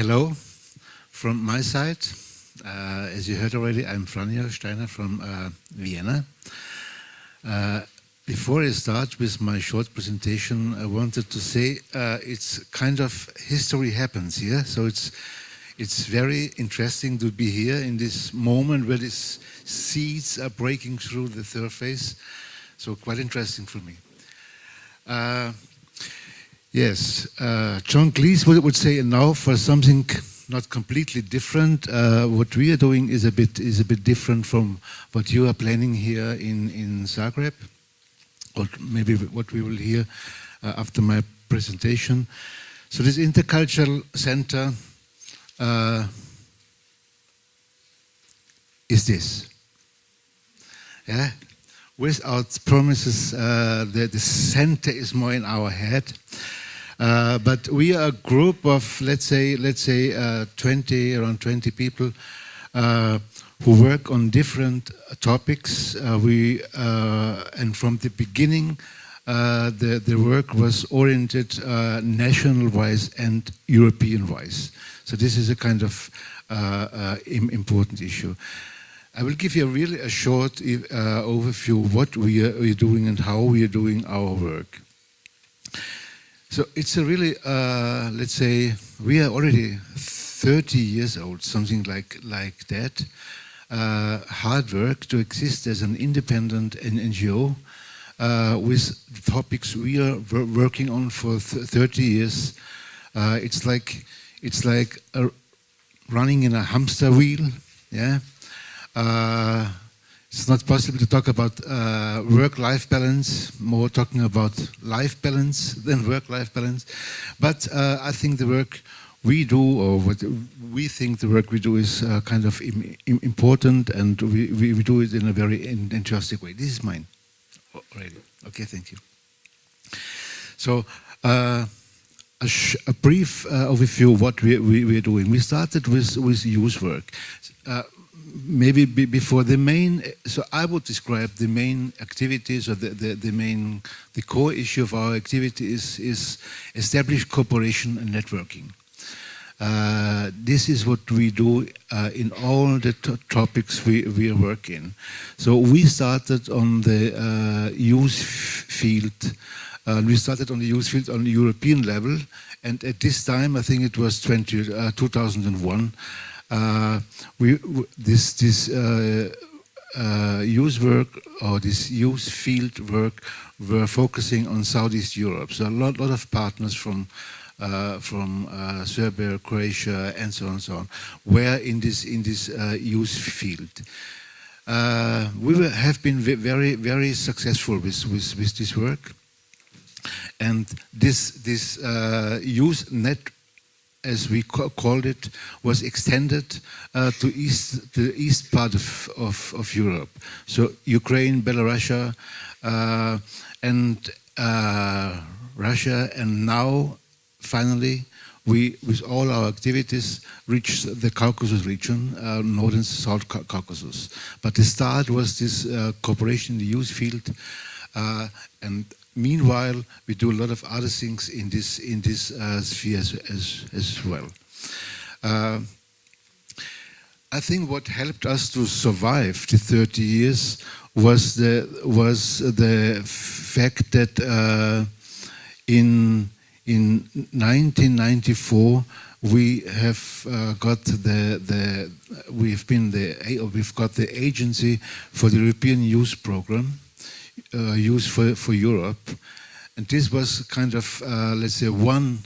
Hello from my side. As you heard already, I'm Franjo Steiner from Vienna. Before I start with my short presentation, I wanted to say it's kind of history happens here. So it's very interesting to be here in this moment where these seeds are breaking through the surface. So quite interesting for me. Yes, John Cleese would say now for something not completely different. What we are doing is a bit different from what you are planning here in Zagreb, or maybe what we will hear after my presentation. So this intercultural center is this. Yeah. Without promises, the center is more in our head. But we are a group of, let's say, around 20 people who work on different topics. And from the beginning, the work was oriented national-wise and European-wise. So this is a kind of important issue. I will give you really a short overview of what we are doing and how we are doing our work. So it's a really, let's say, we are already 30 years old, something like that. Hard work to exist as an independent NGO with topics we are working on for 30 years. It's like running in a hamster wheel, yeah. It's not possible to talk about work-life balance, more talking about life balance than work-life balance. But I think the work we do, or what we think the work we do is kind of important, and we do it in a very enthusiastic way. This is mine already. Okay, thank you. So a brief overview of what we are doing. We started with youth work. Maybe before the main, so I would describe the main activities, or the core issue of our activity is established cooperation and networking. This is what we do in all the topics we work in. So we started on the youth field. We started on the youth field on the European level, and at this time, I think it was 2001. This youth work, or this youth field work, were focusing on Southeast Europe. So a lot of partners from Serbia, Croatia, and so on, were in this youth field. We have been very successful with this work, and this youth net, as we called it, was extended to the east part of Europe. So Ukraine, Belarus, and Russia, and now finally we, with all our activities, reached the Caucasus region, northern South Caucasus. But the start was this cooperation in the youth field, and meanwhile, we do a lot of other things in this sphere as well. I think what helped us to survive the 30 years was the fact that in 1994 we've got the agency for the European Youth Program. Youth for Europe, and this was kind of let's say one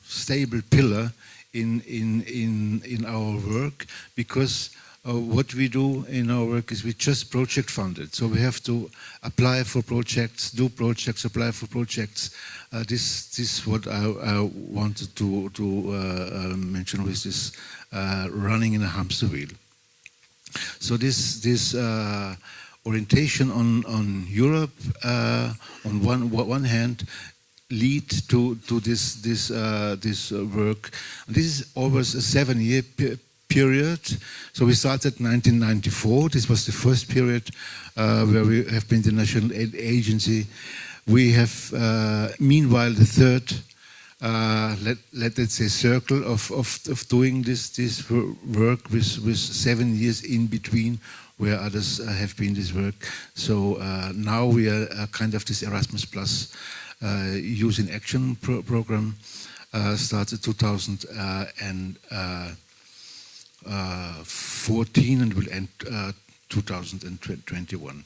stable pillar in our work, because what we do in our work is we just project funded. So we have to apply for projects, do projects, apply for projects. This is what I wanted to mention with this running in a hamster wheel. So this orientation on Europe on one hand lead to this work. And this is always a 7-year period. So we started 1994. This was the first period where we have been the national aid agency. We have meanwhile the third let's say circle of doing this work with 7 years in between where others have been this work. So now we are kind of this Erasmus Plus Youth in Action program started 2014 and will end 2021.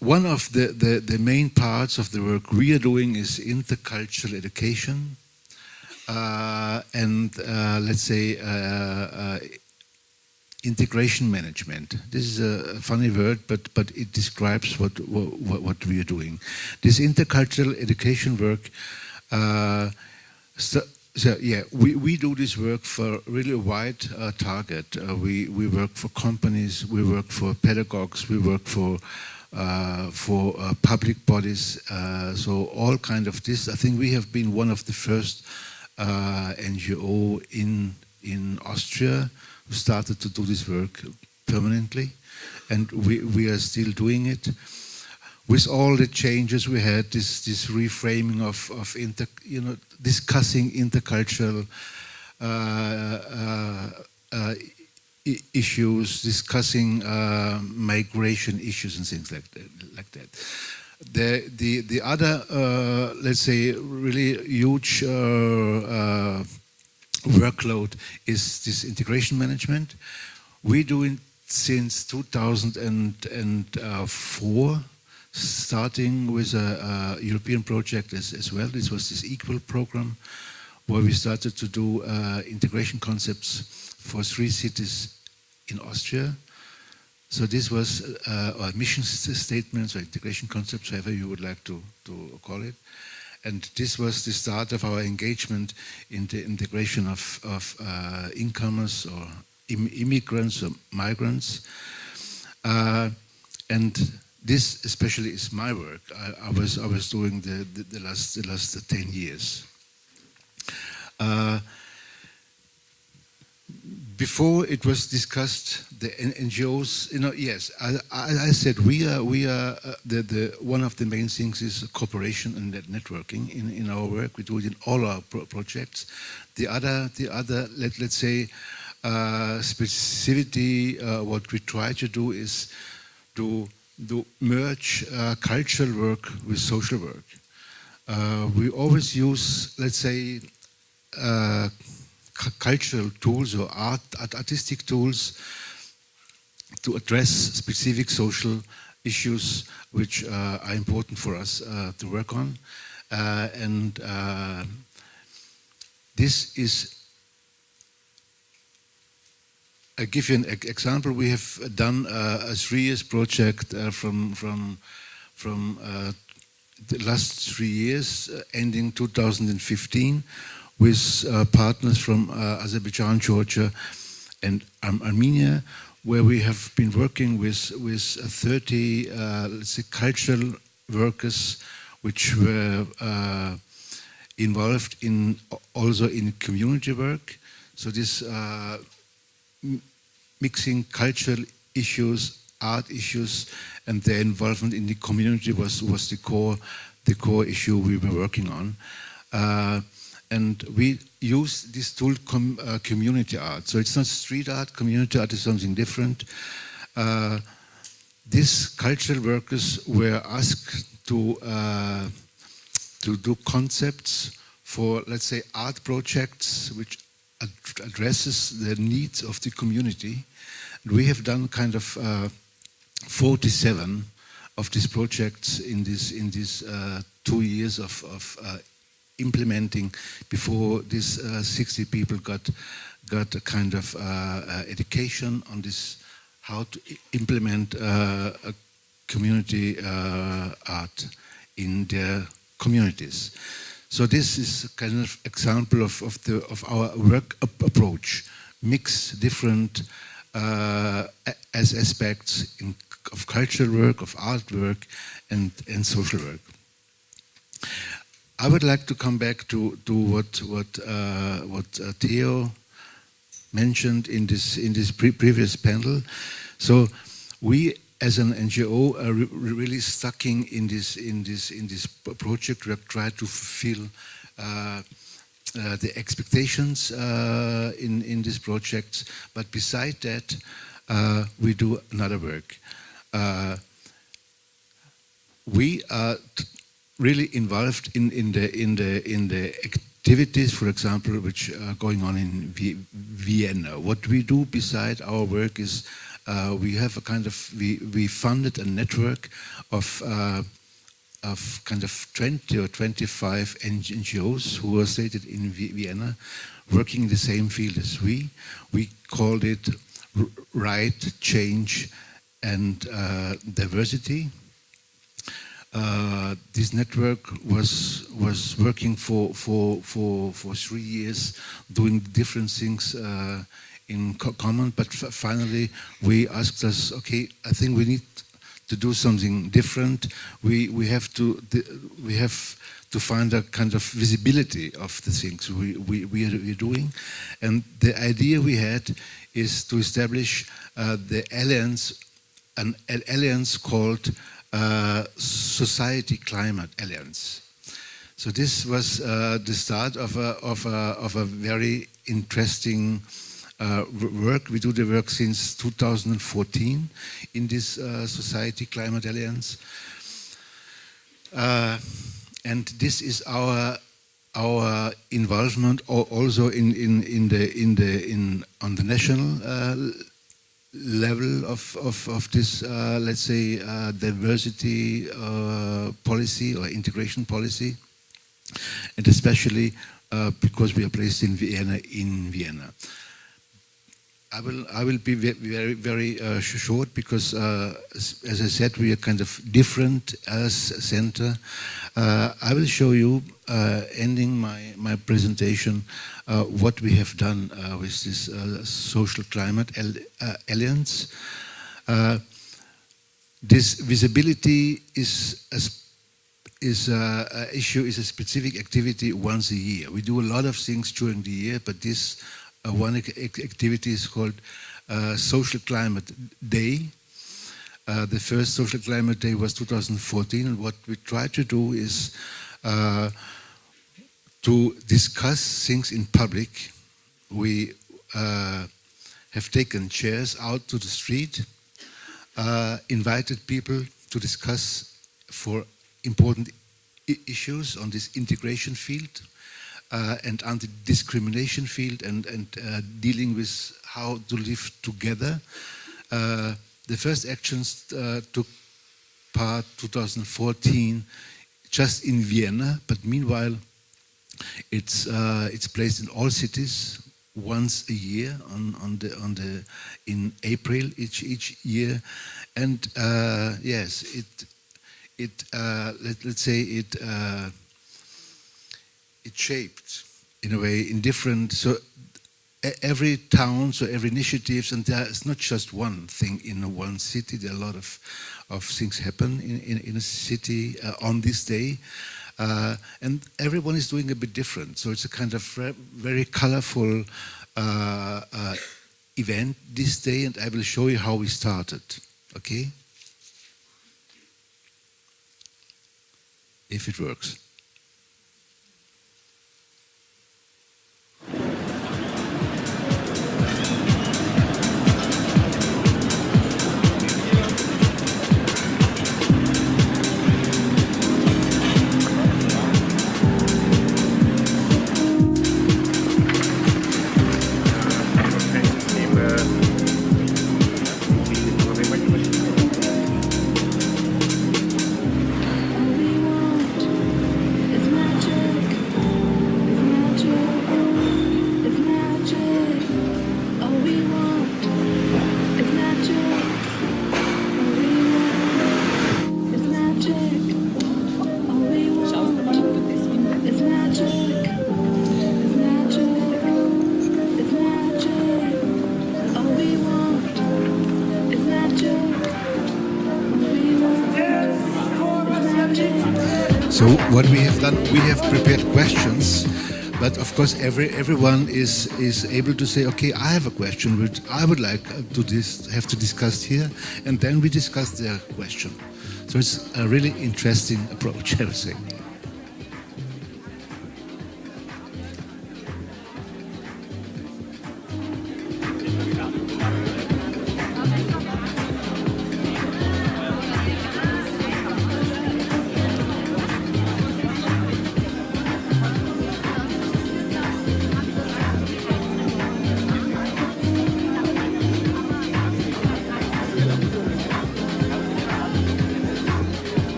One of the main parts of the work we are doing is intercultural education and let's say integration management. This is a funny word, but it describes what we are doing. This intercultural education work. So yeah, we do this work for really a wide target. We work for companies, we work for pedagogues, we work for public bodies. So all kind of this. I think we have been one of the first NGO in Austria who started to do this work permanently, and we are still doing it. With all the changes we had, this reframing of discussing intercultural issues, discussing migration issues and things like that. The other, let's say, really huge workload is this integration management. We do it since 2004. Starting with a European project as well. This was this Equal program where we started to do integration concepts for 3 cities in Austria. So this was our mission statements or integration concepts, however you would like to call it. And this was the start of our engagement in the integration of incomers or immigrants or migrants. And this especially is my work. I was doing the last 10 years. Before it was discussed, the NGOs. Yes, I said we are the one of the main things is cooperation and networking in our work. We do it in all our projects. The other let's say specificity. What we try to do is to merge cultural work with social work. We always use, let's say, cultural tools or artistic tools to address specific social issues which are important for us to work on. And this is, I give you an example. We have done a 3 years project from the last 3 years, ending 2015, with partners from Azerbaijan, Georgia, and Armenia, where we have been working with 30, let's say, cultural workers, which were involved also in community work. So this. Mixing cultural issues, art issues, and their involvement in the community was the core issue we were working on, and we use this tool community art. So it's not street art. Community art is something different. These cultural workers were asked to do concepts for, let's say, art projects which addresses the needs of the community. And we have done kind of 47 of these projects in this 2 years of implementing. Before this, 60 people got a kind of education on this, how to implement a community art in their communities. So this is a kind of example of our work approach. Mix different aspects of cultural work, of art work, and social work. I would like to come back to what Theo mentioned in this previous panel. So we as an NGO, really stuck in this project. We have tried to fulfill the expectations in this project. But beside that, we do another work. We are really involved in the activities, for example, which are going on in Vienna. What we do beside our work is we have a kind of we funded a network of kind of 20 or 25 NGOs who are stated in Vienna, working in the same field as we. We called it Right, Change, and Diversity. This network was working for 3 years, doing different things in common. But finally, we asked us, okay, I think we need to do something different. We have to find a kind of visibility of the things we're doing, and the idea we had is to establish the alliance, an alliance called Society Climate Alliance. So this was the start of a very interesting work. We do the work since 2014 in this Society Climate Alliance, and this is our involvement also on the national level of this, let's say, diversity policy or integration policy, and especially because we are placed in Vienna. I will be very short because, as I said, we are kind of different as center. I will show you, ending my presentation, what we have done with this Social Climate Alliance. This visibility is a specific activity once a year. We do a lot of things during the year, but this one activity is called Social Climate Day. The first Social Climate Day was 2014, and what we try to do is to discuss things in public. We have taken chairs out to the street, invited people to discuss for important issues on this integration field, and anti-discrimination field, and dealing with how to live together. The first actions took part 2014, just in Vienna, but meanwhile, it's placed in all cities once a year in April each year, and yes, let's say it shaped in a way in different, so every town, so every initiatives, and there's not just one thing in one city. There are a lot of things happen in a city on this day, and everyone is doing a bit different. So it's a kind of very colorful event this day, and I will show you how we started. Okay, if it works. So what we have done, we have prepared questions But of course, everyone is able to say, okay, I have a question which I would like to have to discuss here, and then we discuss their question. So it's a really interesting approach, I would say.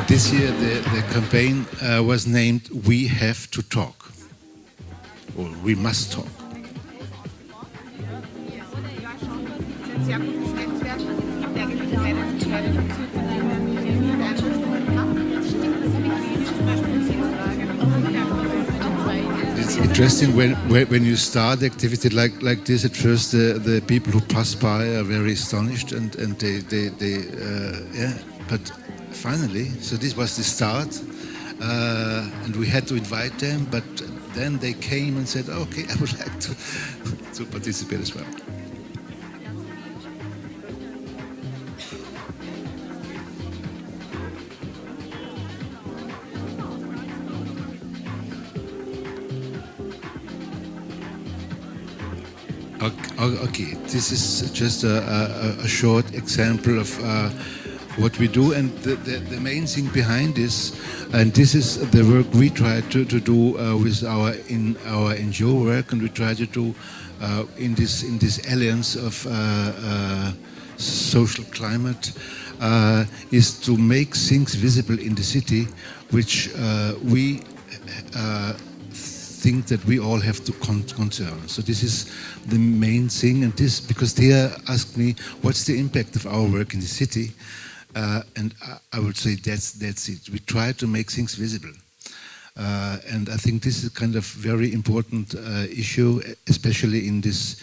This year, the campaign was named "We Have to Talk," or "We Must Talk." It's interesting when you start activity like this. At first, the people who pass by are very astonished, and they yeah, but. Finally, so this was the start, and we had to invite them, but then they came and said, okay, I would like to participate as well. Okay, this is just a short example of what we do, and the main thing behind this, and this is the work we try to do with our NGO work, and we try to do in this alliance of social climate, is to make things visible in the city, which we think that we all have to concern. So this is the main thing, and this because they asked me what's the impact of our work in the city. And I would say that's it. We try to make things visible, and I think this is kind of very important issue, especially in this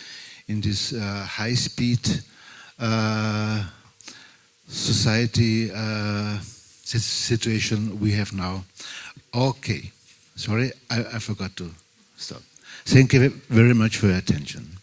high-speed society situation we have now. Okay, sorry, I forgot to stop. Thank you very much for your attention.